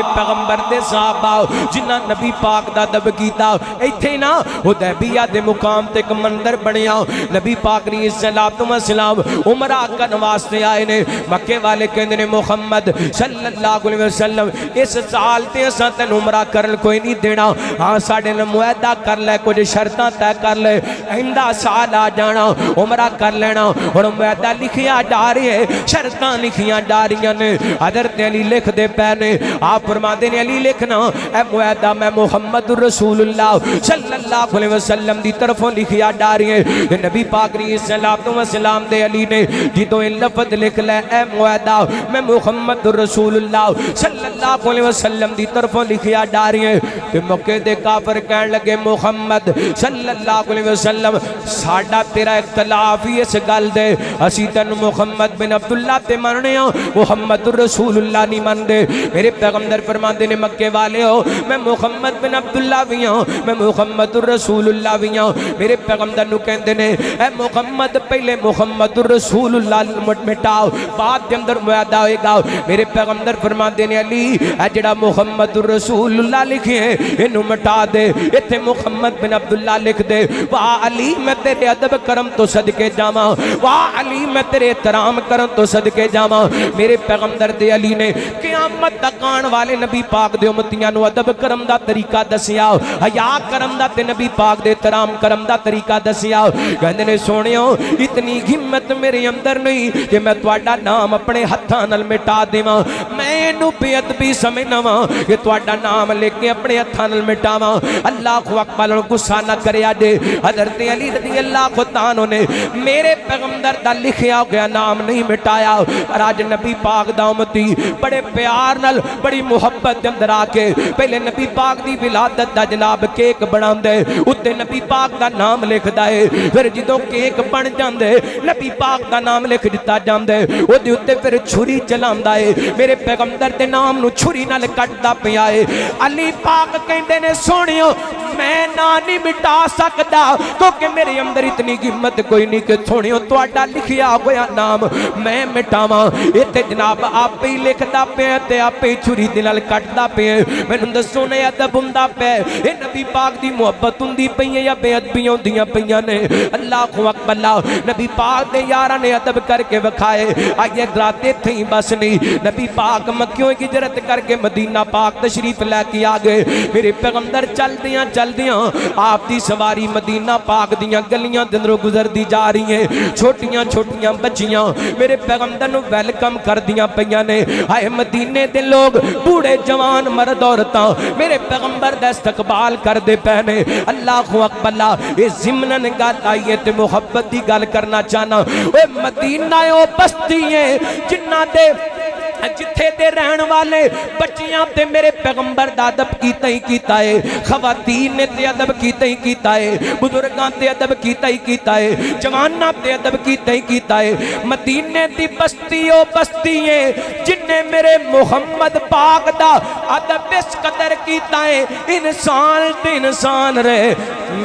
पैगंबर दे साहबा जिन्ना नबी पाक दा अदब कीता इत्थे ना हुदैबिया दे मुकाम ते एक मंदिर बनया नबी पाक ने सल्लल्लाहु अलैहि वसल्लम उमरा करन वास्ते आए ने मक्के वाले कहंदे ने मुहम्मद सल्लल्लाहु अलैहि वसल्लम इस साल ते असां तैनूं उमरा करन कोई नहीं देना हां साडे नाल मुआहदा कर ले कुछ शर्तां तय कर ले इंदा साल आ जाना उमरा कर लेना हुण मुआहदा लिखिया जा रहा है शर्तां लिखियां जा रही ने हज़रत अली लिखदे पए ने आप फरमाते ने अली लिखना ए मुआहदा मैं मुहम्मद रसूलुल्लाह सल्लल्लाहु अलैहि वसल्लम दी तरफों लिखिया जा रही है नबी पाक ने सल्लल्लाहु अलैहि वसल्लम दे अली ने जिदों ये लफ्ज़ लिख ले ए मुआहदा मैं मुहम्मद रसूलुल्लाह सल्लल्लाहु अलैहि वसल्लम दी तरफों लिखिया जा रही है ते मौके दे काफिर कहन लगे मुहम्मद सल्लल्लाहु अलैहि वसल्लम साडा तेरा इख्तलाफ ही इस गल दे असी तैनूं मुहम्मद बिन अब्दुल्ला ते मनने आ मुहम्मद रसूलुल्लाह नहीं मनदे मेरे पैगंबर फरमाते ने मक्के वाले हो मैं मुहम्मद बिन अब्दुल्ला भी हाँ मैं मुहम्मद रसूलुल्लाह भी हाँ मेरे पैगंबर नूं कहंदे ने ए मुहम्मद पहले मुहम्मद रसूलुल्लाह मिटाओ बाद के अंदर मुआहदा होएगा मेरे पैगंबर फरमाते ने अली ए जिहड़ा मुहम्मद रसूलुल्लाह लिखे इनू मिटा दे इत्थे मुहम्मद बिन अब्दुल्ला लिख दे वाह अली मैं तेरे अदब करम तो सदके जावां वाह अली मैं तेरे एहतराम करम तो सदके जावां मेरे पैगंबर दे अली ने क़यामत तक आने वाले नबी पाक दे उम्मतियां नूं अदब करम दा तरीका दसिया हया करम दा ते नबी पाक दे एहतराम करम दा तरीका दसिया कहंदे ने सोहणियो इतनी हिम्मत मेरे अंदर नहीं कि मैं तुहाडा नाम अपने हत्थां नाल मिटा देवां मैं इनू बेअदबी समझना वां कि तुहाडा नाम लेके अपने हत्थां नाल मिटावां अल्लाहु अकबर गुस्सा ना करिया जे हज़रत अली रज़ियल्लाहु ताला ने मेरे पैगंबर दा लिखिया गया नाम नहीं मिटाया और आज नबी पाक दा उम्मती बड़े प्यार नाल बड़ी मुहब्बत के अंदर आके पहले नबी पाक दी विलादत दा जनाब केक बनांदे उत्ते नबी पाक दा नाम लिखदा है फिर जदों केक बन जांदे नबी पाक दा नाम लिख दिता जांदे ओदे उत्ते फिर छुरी चलांदा है मेरे पैगंबर दे नाम नूं छुरी नाल कटदा पिया है अली पाक कहंदे ने सोहणियो मैं ना नहीं मिटा सकदा क्योंकि मेरे अंदर इतनी हिम्मत कोई नहीं कि सोहणियो तुहाडा लिखिया होया नाम मैं मिटावां इत्ते जनाब आपे ही लिखदा पिया ते आपे छुरी दे नाल कटदा पिया मैनूं दसो ने अदब हुंदा पिया ए नबी पाक दी मुहब्बत हुंदी पई है या बेअदबियां हुंदियां पईयां ने अल्लाहु अकबर नबी पाक दे यारां ने अदब करके विखाए आइए राते थे ही बस नहीं नबी पाक मक्कियों की हिजरत करके मदीना पाक तशरीफ लैके आ गए मेरे पैगंबर चलदियां चलदियां आप दी सवारी मदीना पाक दियां गलियां दे अंदरों गुजरदी जा रही है छोटियां छोटियां बच्चियां मेरे पैगंबर नूं वेलकम करदियां पईयां ने हाय मदीने दे लोग बूढ़े जवान मर्द औरतां मेरे पैगंबर दा इस्तकबाल करदे पे ने अल्लाहु अकबर ये ज़िमनन गल आई है ते मुहब्बत दी गल करना चाहना ओए मदीना ओ बस्ती है जिन्ना दे जिथे दे रहन वाले बच्चियां ते मेरे पैगंबर दा अदब कीता ही कीता है, खवातीन ने ते अदब कीता ही कीता है, बुजुर्गां ते अदब कीता ही कीता है, जवानां ते अदब कीता ही कीता है। मदीने दी बस्ती ओ बस्ती है जिन्ने मेरे मुहम्मद पाक दा अदब इस कदर कीता है, इंसान ते इंसान रहे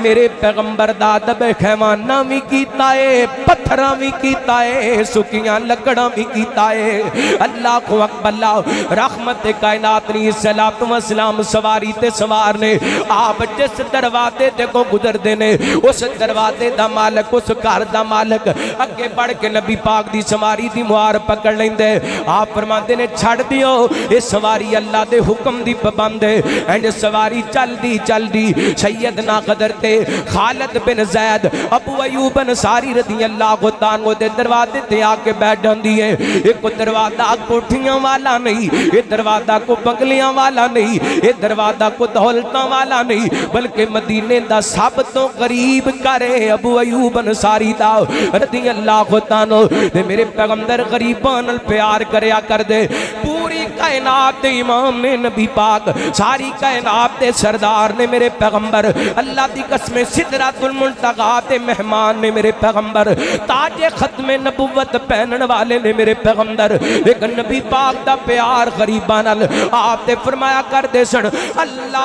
मेरे पैगंबर दा अदब खैवाना भी कीता है, पत्थरां भी कीता है, सुकियां लकड़ां भी कीता है। अल्लाह को अकबल्ला रहमत कायनात नी सलात व सलाम सवारी ते सवार ने आप जिस दरवाजे ते को गुजरदे ने उस दरवाजे दा मालिक उस घर दा मालिक अगे बढ़ के नबी पाक दी सवारी दी मुहार पकड़ लेंदे। आप फरमाते ने छड़ दियो ये सवारी अल्लाह दे हुक्म दी पाबंद है। एंड सवारी चलदी चलदी सैयदना कदर ते खालिद बिन जैद अबू अयूब अंसारी रज़ियल्लाहु ताला दे दरवाजे ते आके बैठ जांदी है। एक दरवाजा कोठियां वाला नहीं, ये दरवाजा को बंगलियां वाला नहीं, ये दरवाजा को दौलतां वाला नहीं, बल्कि मदीने दा सब तो करीब करे अबू अयूब अंसारी दा रज़ियल्लाहु ताला ते मेरे पैगंबर गरीबां नाल प्यार करया कर दे। पूरी कायनात दे इमाम ने नबी पाक, सारी कायनात दे सरदार ने मेरे पैगंबर, अल्लाह दी कसम सिदरतुल मुंतहा ते मेहमान ने मेरे पैगंबर, ताजे खत्मे नबुव्वत पहनन वाले ने मेरे पैगंबर। लेकिन नबी पाक दा प्यार गरीबां नाल आप ते फरमाया करदे सन अल्लाहुम्मा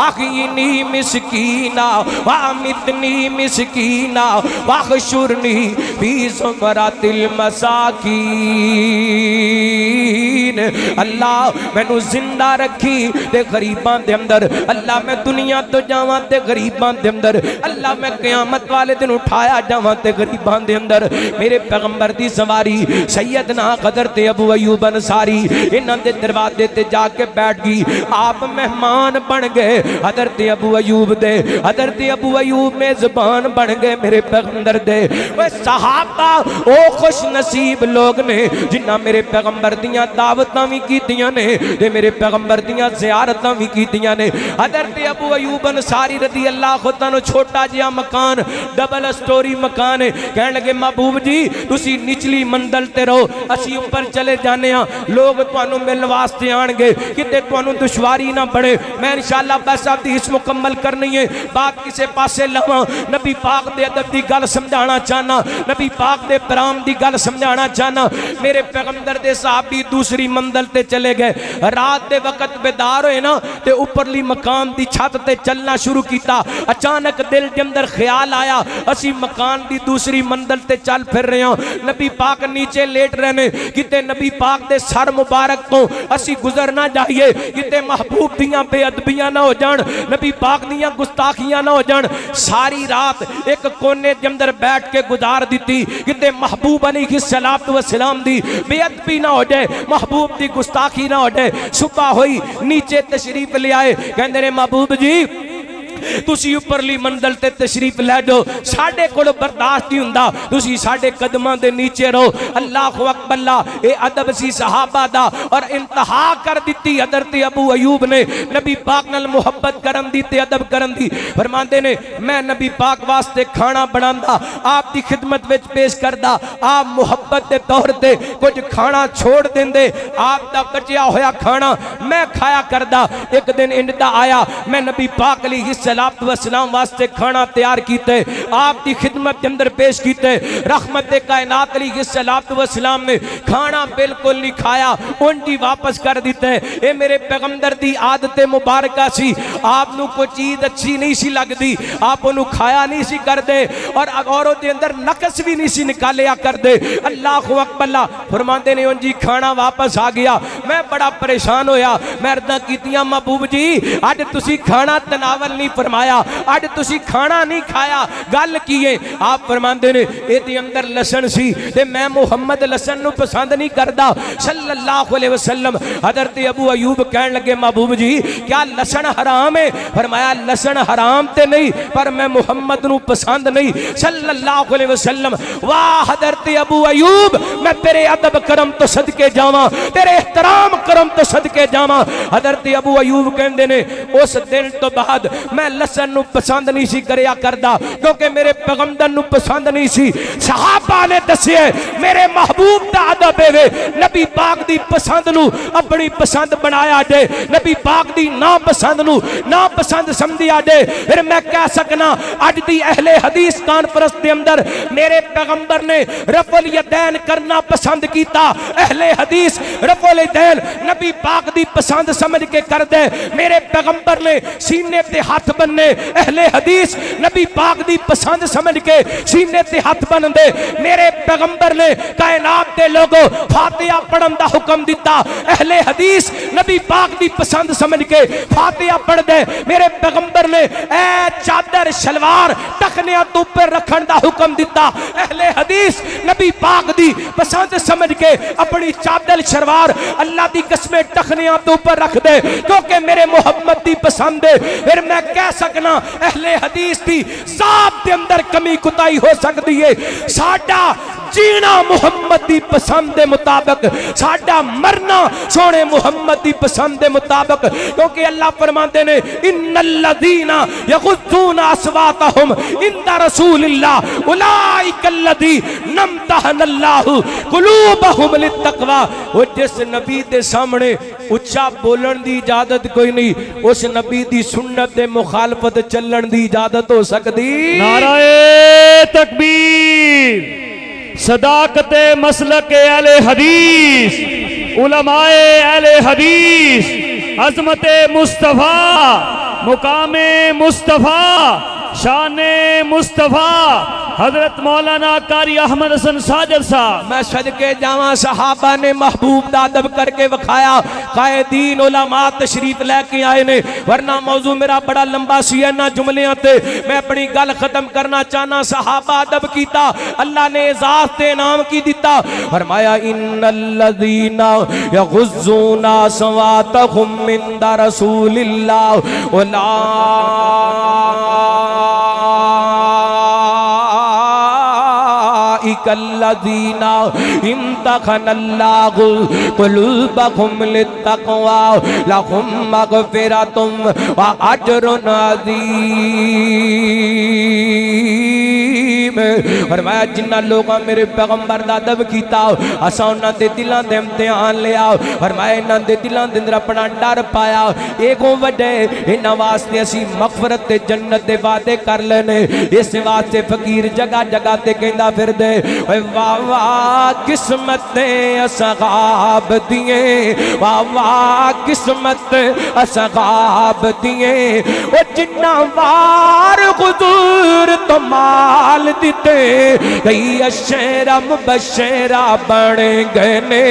अखिनी मिस्कीना वामितनी मिस्कीना वहशुरनी फी ज़ुमरातिल मसाकीन। अल्लाह मैनू जिंदा रखी ते गरीबां दे अंदर, अल्लाह मैं दुनिया तो जावां ते गरीबां दे अंदर, अल्लाह मैं क़यामत वाले दिन उठाया जावां ते गरीबां दे अंदर। मेरे पैगंबर दी सवारी सैयदना कदर ते अबू अयूब अंसारी इन्हां दे दरवाजे ते जाके बैठ गई। आप मेहमान बन गए हज़रत अबू अयूब दे, हज़रत अबू अयूब मेज़बान बन गए मेरे पैगंबर दे। वे सहाबा ओ खुश नसीब लोग ने जिन्हां मेरे पैगंबर दियां दावतां भी कीतियां ने ते मेरे पैगंबर दियां ज़ियारतां भी कीतियां ने। हज़रत अबू अयूब अंसारी रज़ियल्लाहु ताला छोटा जिहा मकान, डबल स्टोरी मकान है। कहने लगे महबूब जी तुसी निचली मंजिल ते रहो, असी ऊपर चले जाने हां, लोग तुहानू मिलने वास्ते आएंगे, किते तुहानू दुश्वारी ना बने। मैं इंशाअल्लाह बस हदीस मुकम्मल करनी है, बात किसे पासे लवां। नबी पाक दे अदब दी गल समझाना चाहना, नबी पाक दे प्यार दी गल समझाना चाहना। मेरे पैगंबर दे सहाबी दूसरी मंजिल ते चले गए, रात दे वक्त बेदार होए ना ते उपरली मकान दी छत ते चलना शुरू किया। अचानक दिल के अंदर ख्याल आया असी मकान दी दूसरी मंजिल ते चल फिर रहे हैं, नबी पाक नीचे लेट रहे ने, किते नबी पाक दे सर मुबारक तो असी गुजर ना जाइए, किते महबूब दियां बेअदबियां ना हो जान, नबी पाक दियां गुस्ताखियां ना हो जान। सारी रात एक कोने के अंदर बैठ के गुजार दी, किते महबूब अलैहिस्सलातु वस्सलाम दी बेअदबी ना हो जाए, महबूब दी गुस्ताखी ना हो जाए। सुबह हुई नीचे तशरीफ ले आए, कहंदे ने महबूब जी तुसी उपरली मंजिल ते तशरीफ लै जाओ, साडे कोल बर्दाश्त नहीं हुंदा, तुसी साडे कदमां दे नीचे रहो। अल्लाहु अकबर, ए अदब सी सहाबा दा और इंतहा कर दिती हज़रत अबू अयूब ने नबी पाक नाल मुहब्बत करन दी ते अदब करन दी। फरमांदे ने मैं नबी पाक वास्ते खाना बनांदा, आप दी खिदमत विच पेश करदा, आप मुहब्बत दे तौर ते कुछ खाना छोड़ देंदे, आप दा बचिया होया खाना मैं खाया करदा। एक दिन इंदा आया, मैं नबी पाक अलैहिस्सलातु वस्सलाम वास्ते खाना तैयार कीते, आप दी खिदमत के अंदर पेश कीते। रहमत कायनात अलैहिस्सलातु वस्सलाम ने खाना बिल्कुल नहीं खाया, उंडी वापस कर दिते। ये मेरे पैगंबर दी आदत मुबारका सी, आपनू कोई चीज अच्छी नहीं सी लगदी आप उन्हें खाया नहीं सी करदे और औरों दे अंदर नकस भी नहीं सी निकालिया करदे। अल्लाहु अकबर, फरमांदे ने उंजी खाना वापस आ गया। मैं बड़ा परेशान होया, मैं अर्ज़ां कीतियां महबूब जी अज तुसी खाना तनावल नहीं फरमाया, अज तुसी खाना नहीं खाया, गल की है? आप फरमांदे ने इहदे अंदर लसन सी ते मैं मुहम्मद लसन नूं पसंद नहीं करदा सल्लल्लाहु अलैहि वसल्लम। हज़रत अबू अयूब कहन लगे महबूब जी क्या लसन हराम है? फरमाया लसन हराम ते नहीं पर मैं मुहम्मद नूं पसंद नहीं सल्लल्लाहु अलैहि वसल्लम। वाह हज़रत अबू अयूब, मैं तेरे अदब करम तो सदके जावां, तेरे एहतराम करम तो सदके जावां। हज़रत अबू अयूब कहंदे ने उस दिन तो बाद मैं मैं लसन नू पसंद नहीं सी करया करदा क्योंकि मेरे पैगंबर नू पसंद नहीं सी। सहाबा ने दसिए मेरे महबूब दा अदब है नबी पाक दी पसंद नू अपनी पसंद बनाया जे, नबी पाक दी ना पसंद नू ना पसंद समझिया जे। फिर मैं कह सकना अज दी अहले हदीस कॉन्फ्रेंस दे अंदर मेरे पैगंबर ने रफल यदैन करना पसंद कीता। अहले हदीस रफल यदैन नबी पाक दी पसंद समझ के कर दे। मेरे पैगंबर ने सीने ते हाथ बनने, अहले हदीस नबी पाक दी पसंद समझ के सीने ते हाथ बन दे। मेरे पैगंबर ने कायनात दे लोगों फातिहा पढ़न दा हुक्म दिता, अहले हदीस नबी पाक दी पसंद समझ के फातिहा पढ़ दे। मेरे पैगंबर ने ए चादर शलवार टखनिया तो ऊपर रखन दा हुक्म दिता, अहले हदीस नबी पाक दी पसंद समझ के अपनी चादर शलवार अल्लाह दी कसमें टखनिया तो ऊपर रख दे क्योंकि मेरे मोहम्मद दी पसंद है। फिर मैं कह सकना अहले हदीस दी ज़ात दे अंदर कमी कुताई हो सकती है। साडा जीना मुहम्मद दी पसंद दे मुताबिक, साडा मरना सोने मुहम्मद दी पसंद दे मुताबिक, क्योंकि अल्लाह फरमाते ने इन्नल्लज़ीना यग़ुज़्ज़ूना अस्वातहुम इंदा रसूलिल्लाह उलाइकल्लज़ी नम्तहनल्लाहु क़ुलूबहुम लित्तक़वा। वो जिस नबी दे सामने उच्चा बोलन दी इजाजत कोई नहीं, उस नबी दी सुन्नत दे मुखालफत चलन दी इजाजत हो सकती। नाराए तकबीर, सदाकते मसलक अहले हदीस, उलमाए अहले हदीस, अज़मते मुस्तफ़ा, मुकामे मुस्तफ़ा, शाने मुस्तफ़ा हजरत मौलाना कारी अहमद हसन साजद साहब। मैं सदके जावा सहाबा ने महबूब दा अदब करके वखाया, कायदीन उलमा तशरीफ लेके आए ने, वरना मौजू मेरा बड़ा लंबा सी है ना जुमलियां ते मैं अपनी गल खत्म करना चाहना। सहाबा अदब कीता, अल्लाह ने एजाज़ ते इनाम की दिता। फरमाया इन्नल्लज़ीना यग़ुज़्ज़ूना अस्वातहुम इंदा रसूलिल्लाह उला कल्लज़ीना इम्तहनल्लाहु क़ुलूबहुम लित्तक़वा लहुम मग़फ़िरतुम व अज्रुन अज़ीम। फरमाया जिन्ना लोगों मेरे पैगंबर दा अदब कीता असां उन्हां दे दिलां दे इम्तिहान लिया। फरमाया इन्हां दे दिलां दे अंदर अपना डर पाया, एगो वड्डे इन्हां वास्ते असीं मग़फ़िरत ते जन्नत दे वादे कर लेने। इस वास्ते फकीर जगह जगह ते कहंदा फिरदे वाह वाह किस्मत असगाब दिए, वाह वाह किस्मत असगाब दिए, वो जिन्ना वार हुजूर तो माल दिते कई अशरम बशरा बन गए ने,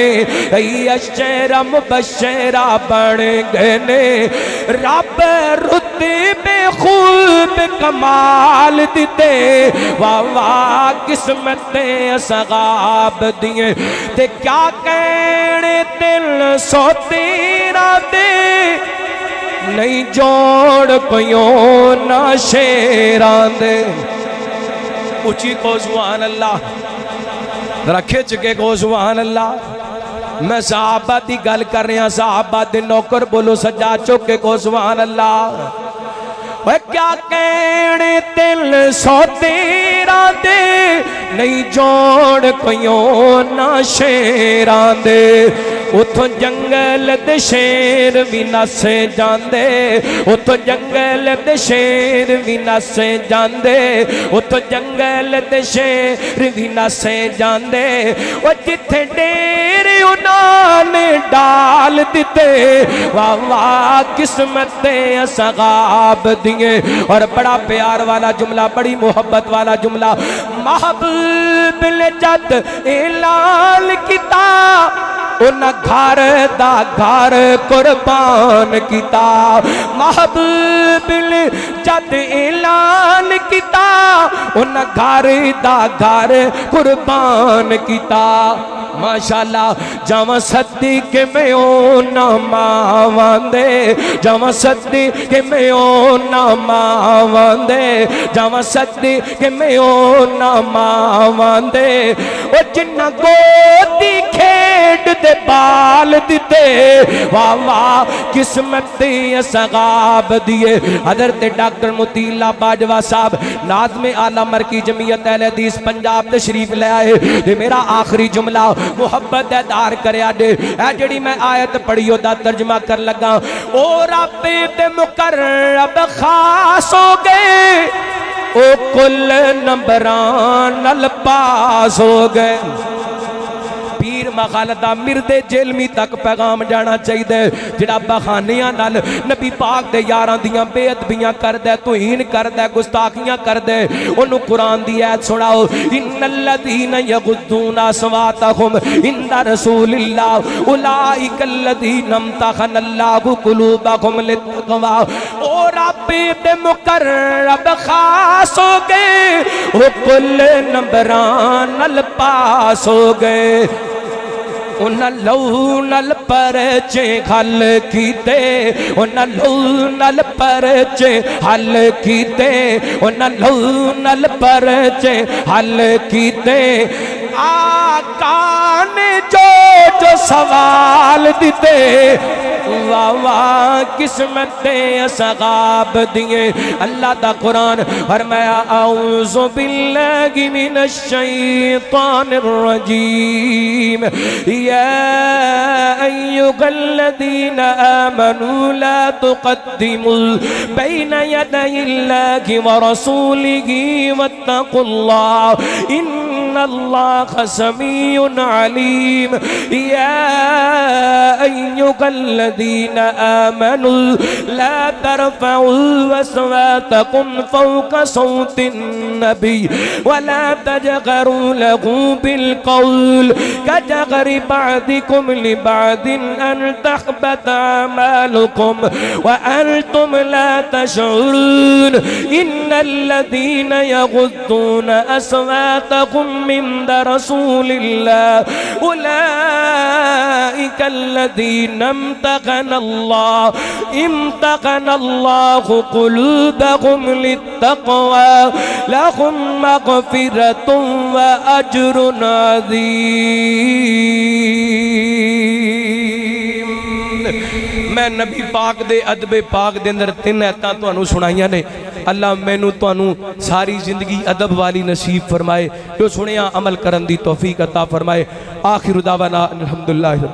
कई अशरम बशरा बन गए ने। रब रुतबे खूब कमाल दिते, वाह वाह किस्मत सगाब दिए। ते क्या कहने दिल सो तेरा दे नहीं जोड़ पयो ना शेरा दे। उची को सुभान अल्लाह, जरा खिंच के को सुभान अल्लाह। मैं सहाबा दी गल कर रहा, सहाबा दे नौकर बोलो सज्जा चुक के को सुभान अल्लाह। क्या कहने दिल सो तेरा दे नहीं जोड़ पयो ना शेरा दे। उथों जंगल दे शेर भी नसे जांदे, उथों जंगल दे शेर भी नसे जांदे, उथों जंगल दे शेर भी नसे जांदे। वो जिथे डेरे उन्होंने डाल दिते, वाह वाह किस्मत असगाब दिए। और बड़ा प्यार वाला जुमला, बड़ी मोहब्बत वाला जुमला, महबूब ने जद ऐलान किता उन घर दा घर कुर्बान किता। महबूब ने जद ऐलान किता उन घर दा घर कुर्बान किता। माशाल्लाह जमा सदी के मैं ओ ना मावंदे, जमा सदी के मैं ओ ना मावंदे, जमा सदी के मैं ओ ना मावंदे। ओ जिन्ना गोदी खेड दे बाल दिते वाह वाह किस्मत दे सगाब दिए। हजरत डॉक्टर मुतीला बाजवा साहब नाज़्मे आला मरकी जमीयत अहले हदीस पंजाब तशरीफ ले आए ते मेरा आखिरी जुमला मुहब्बत दार करया जे ए जेड़ी मैं आयत पढ़ी ओदा तर्जमा कर लगा। ओ रब ते मुकर्रब खास हो गए ओ कुल नंबरान नल पास हो गए। पीर मखालदा मिर्दे जेलमी तक पैगाम जाना चाहिए जिहड़ा बहानियां नाल नबी पाक दे यारां दियां बेअदबियां करदा तौहीन करदा गुस्ताखियां करदा ओनू कुरान दी आयत सुनाओ इन्नल लदीना यगुद्दूना अस्वातहुम इंदा रसूलिल्लाह उलाइकल लदीना इम्तहनल्लाहु कुलूबहुम लित्तक़वा। ओ रब दे मुकर्रब खास हो गए ओ कुल नंबरान नल पास हो गए। उन लहू नल परचे हल कीते उन लहू नल परचे हल कीते उन लहू नल परचे हल कीते। आका ने जो जो सवाल दिते वाह वाह किस्मत सगाब दिए। अल्लाह दा कुरान फरमाया औज़ु बिल्लाहि मिनश शैतानिर रजीम या अय्युहल्लज़ीना आमनू ला तुक़द्दिमू बैना यदयिल्लाहि व रसूलिही वत्तक़ुल्लाह इन्नल्लाहा समीउन अलीम। या अय्युहल्लज़ीना आमनू ला तरफ़ऊ अस्वातकुम फ़ौक़ सौतिन नबी वला तजगरू लहू बिलक़ौल कजगरि बअदिकुम लिबअदिन अन तहबत अमालुकुम व अंतुम ला तशऊरून इन्नल्लज़ीना यगुद्दूना अस्वातहुम इंदा रसूलिल्लाह उलाइकल्लज़ीना इम्तहनल्लाहु कुलूबहुम लित्तक़वा लहुम मग़फ़िरतुन व अज्रुन अज़ीम। मैं नबी पाक दे अदबे पाक दे अंदर 3 आयतां तुहानू सुनाइयां ने। अल्लाह मैनू तुहानू सारी जिंदगी अदब वाली नसीब फरमाए जो सुनिया अमल करन दी तौफीक अता फरमाए। आखिर दावाना अल्हम्दुलिल्लाह रब्बिल